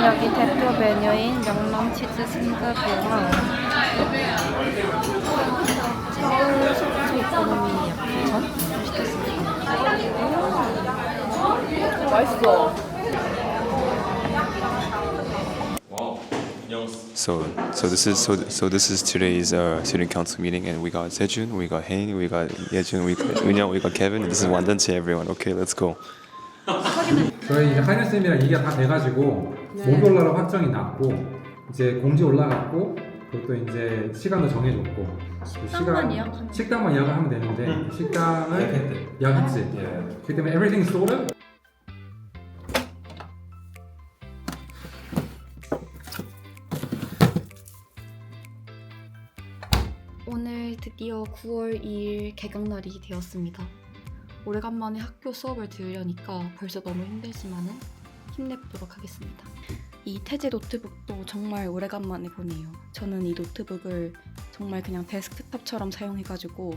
여기 대표 메뉴인 명랑치즈 승급이랑 서울 소프트 이코노미 약전 시켰습니다. 맛있어. So this is today's student council meeting, and we got Sejun, we got Hain, we got Yejun, we got Unyoung, we got Kevin. This is 완전체 everyone. Okay, let's go. 저희 이제 하이너 쌤이랑 얘기가 다 돼가지고 목요일 날 확정이 났고 이제 공지 올라갔고 그것도 이제 시간도 정해줬고 식당만 예약을 하면 되는데 식당을 예약했지. 그렇기 때문에 everything sorted. 오늘 드디어 9월 2일 개강날이 되었습니다. 오래간만에 학교 수업을 들으려니까 벌써 너무 힘들지만은 힘내보도록 하겠습니다. 이 태제 노트북도 정말 오래간만에 보네요. 저는 이 노트북을 정말 그냥 데스크탑처럼 사용해가지고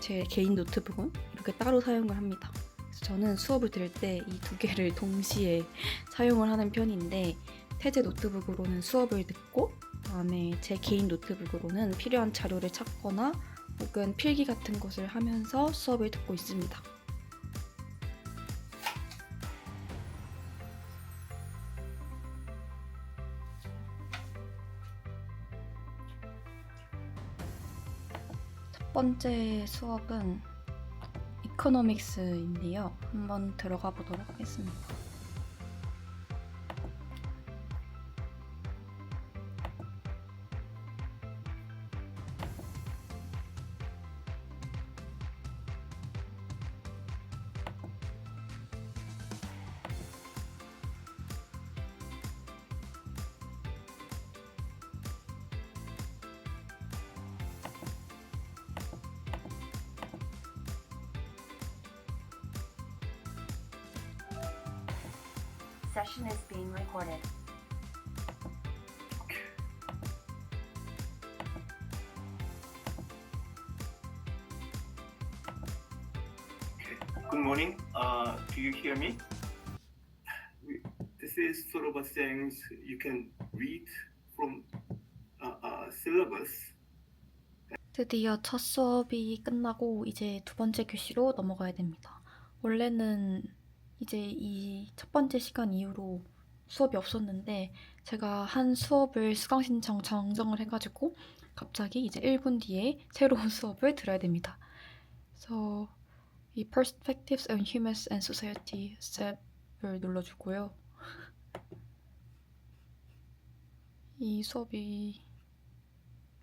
제 개인 노트북은 이렇게 따로 사용을 합니다. 그래서 저는 수업을 들을 때 이 두 개를 동시에 사용을 하는 편인데 태제 노트북으로는 수업을 듣고 그다음에 제 개인 노트북으로는 필요한 자료를 찾거나 혹은 필기 같은 것을 하면서 수업을 듣고 있습니다. 첫 번째 수업은 이코노믹스인데요. 한번 들어가 보도록 하겠습니다. Session is being recorded. Good morning. Do you hear me? This is sort of a things you can read from syllabus. 드디어 첫 수업이 끝나고 이제 두 번째 교시로 넘어가야 됩니다. 원래는 이제 이 첫 번째 시간 이후로 수업이 없었는데 제가 한 수업을 수강 신청 정정을 해가지고 갑자기 이제 1분 뒤에 새로운 수업을 들어야 됩니다. 그래서 이 Perspectives on Humans and Society step을 눌러주고요. 이 수업이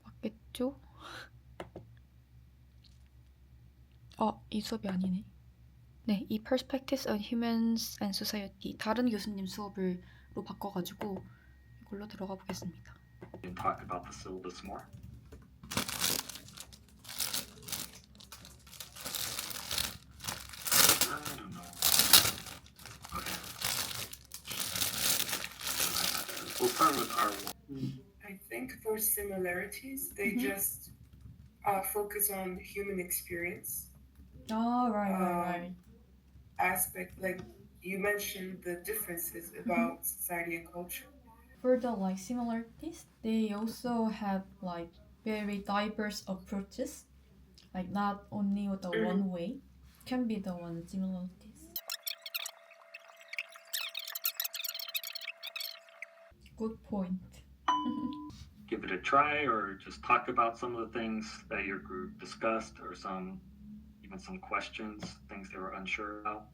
맞겠죠? 이 수업이 아니네. 네, 이 Perspectives on Humans and Society 다른 교수님 수업으로 바꿔가지고 이걸로 들어가 보겠습니다. Talk about the syllabus more. I don't know. Okay. We'll start with our one. I think for similarities, they just focus on human experience. Oh, right. Aspect, like you mentioned the differences about society and culture. For the similarities, they also have very diverse approaches, not only the one way, can be the one similarities. Good point. Give it a try, or just talk about some of the things that your group discussed, or even some questions, things they were unsure about.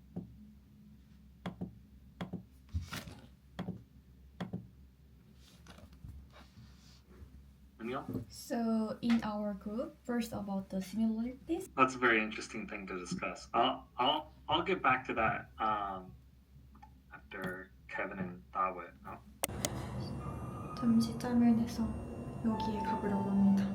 So in our group, first about the similarities. That's a very interesting thing to discuss. I'll get back to that after Kevin and Dawit. 잠시 짬을 내서 여기에 가보려고 합니다.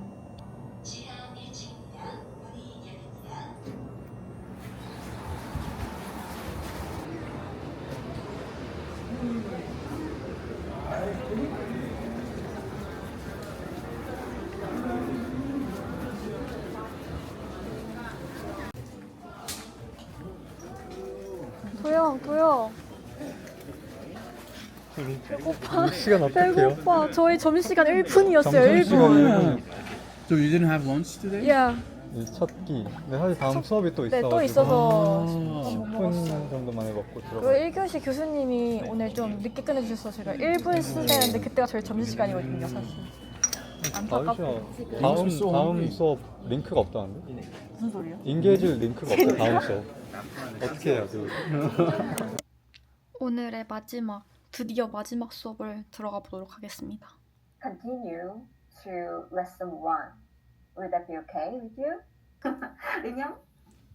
도영. 시간 어떡해요? 배고파. 저희 점심시간 1분이었어요. 1분. So you didn't have lunch today? Yeah. 첫 끼. 근데 사실 다음 수업이 또 네, 있어가지고 또 있어서 10분 정도 만에 먹고 그 들어가요. 1교시 교수님이 오늘 좀 늦게 끝내주셔서 제가 1분 쓴다는데 그때가 저희 점심시간이거든요, 사실. 안타깝고. 다음 수업 링크가 없다는데? 무슨 소리예요? 인게이지 링크가 없대 다음 수업. 어떻게 해야 돼? 오늘의 마지막, 드디어 마지막 수업을 들어가 보도록 하겠습니다. Continue to lesson 1. Would that be okay with you? 은영?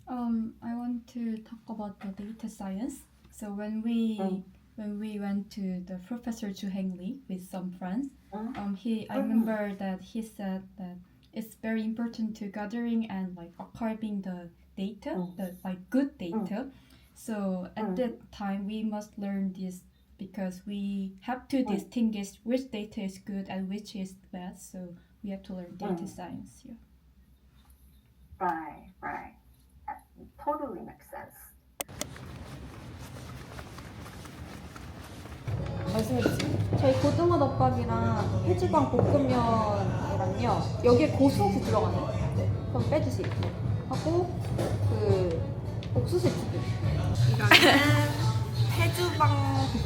I want to talk about the data science. So when we went to the Professor Ju Heng Lee with some friends, I remember that he said that it's very important to gathering and like archiving the data, the like good data. So at that time we must learn this because we have to distinguish which data is good and which is bad. So we have to learn data science here. Right. That totally makes sense. 저희 고등어 덮밥이랑 해주방 볶음면이랑요. 여기에 고수가 들어가네요. 네. 그럼 빼주세요. 네. 하고 그 옥수수 튀김. 이거는 해주방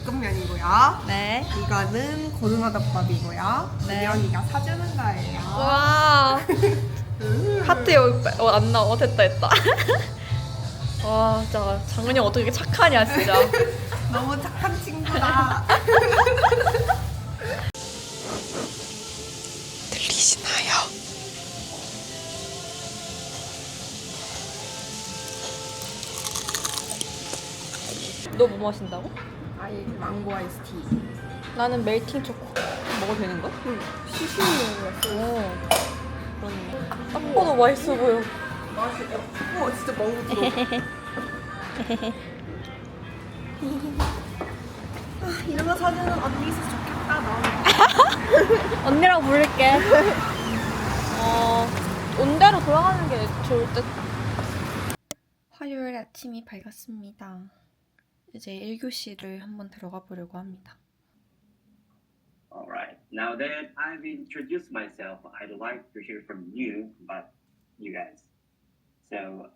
볶음면이고요. 네. 이거는 고등어 덮밥이고요. 네. 연이가 사주는 거예요. 와. 하트 여기 안 나와. 됐다. 와, 진짜 장은이 형 어떻게 착하냐, 진짜. 너무 착한 친구다. 들리시나요? 너 뭐 마신다고? 망고 아이스티. 나는 멜팅 초코. 먹어도 되는 거야? 응. 시식용이었어. 그렇네. 딱 봐도 맛있어 보여. 맛있어. 우와, 진짜 망고 들어. 이런 거 사주는 언니 있어서 좋겠다. 너. 언니라고 부를게. 온대로 돌아가는 게 좋을 듯. 화요일 아침이 밝았습니다. 이제 1교시를 한번 들어가 보려고 합니다. Alright, now that I've introduced myself, I'd like to hear from you about you guys. So,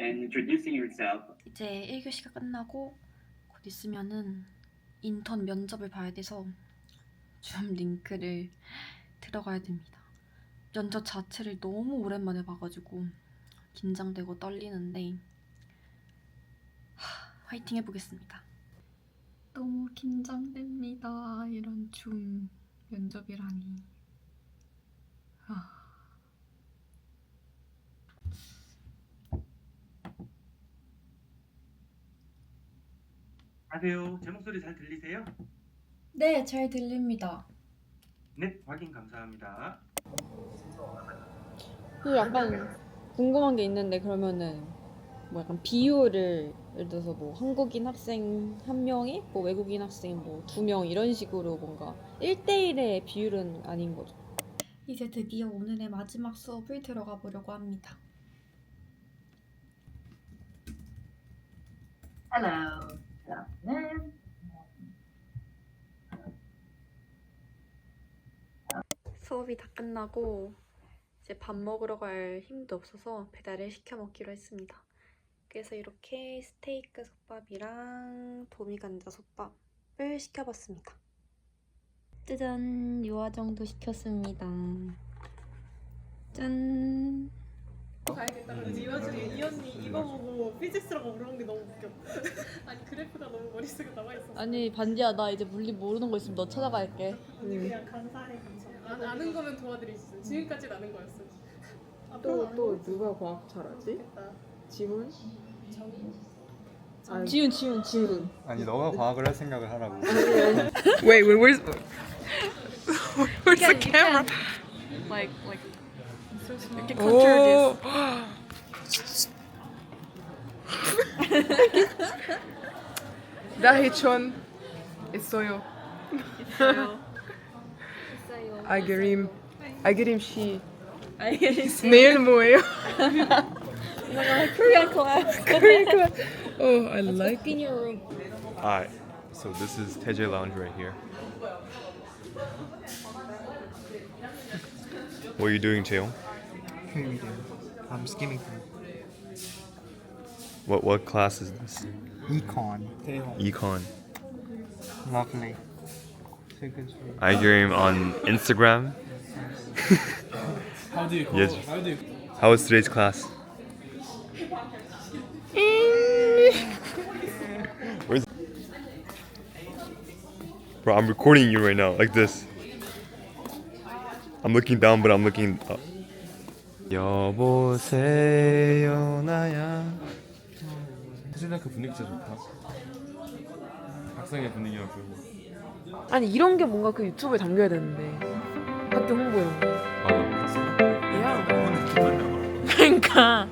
in introducing yourself, 이제 1교시가 끝나고 곧 있으면은 인턴 면접을 봐야 돼서 줌 링크를 들어가야 됩니다. 면접 자체를 너무 오랜만에 봐가지고 긴장되고 떨리는데 화이팅 해보겠습니다. 너무 긴장됩니다. 이런 줌 면접이라니. 안녕하세요. 제 목소리 잘 들리세요? 네, 잘 들립니다. 네, 확인 감사합니다. 그 약간 궁금한 게 있는데 그러면은 뭐 약간 비율을 예를 들어서 뭐 한국인 학생 한 명이 뭐 외국인 학생 뭐 2명 이런 식으로 뭔가 1대1의 비율은 아닌 거죠. 이제 드디어 오늘의 마지막 수업을 들어가 보려고 합니다. Hello. Good afternoon. 수업이 다 끝나고 이제 밥 먹으러 갈 힘도 없어서 배달을 시켜 먹기로 했습니다. 그래서 이렇게 스테이크 솥밥이랑 도미간자 솥밥을 시켜봤습니다. 짜잔! 유화정도 시켰습니다. 짠! 가야겠다. 그러지. 이 와중에 이 언니 이거 보고 피직스라고 부르는 게 너무 웃겨. 아니 그래프가 너무 머릿속에 남아있어. 아니 반지야 나 이제 물리 모르는 거 있으면 너 찾아갈게. 언니 그냥 감사해 감사. 아는 거면 도와드리지. 지금까지 아는 거였어. 또 누가 과학 잘하지? 지훈? 지훈. 아니 너가 과학을 할 생각을 하라고. Wait, where's the camera? Like you can control this. 나 해촌 있어요. 아그림 씨. 내일 뭐예요? Korean class. Oh, I like it. Alright, So this is Teje Lounge right here. What are you doing, Cheong? I'm skimming through. What class is this? Econ. Econ. Lovely. I hear him on Instagram. How do you call Yes. it? How do you? How was today's class? Where's Bro, I'm recording you right now, like this. I'm looking down, but I'm looking up. 여보세요 나야. 스리랑카 분위기 진짜 좋다. 학생의 분위기랑 그. 아니 이런 게 뭔가 그 유튜브에 담겨야 되는데 학교 홍보 이런 거. 아, 야. 그러니까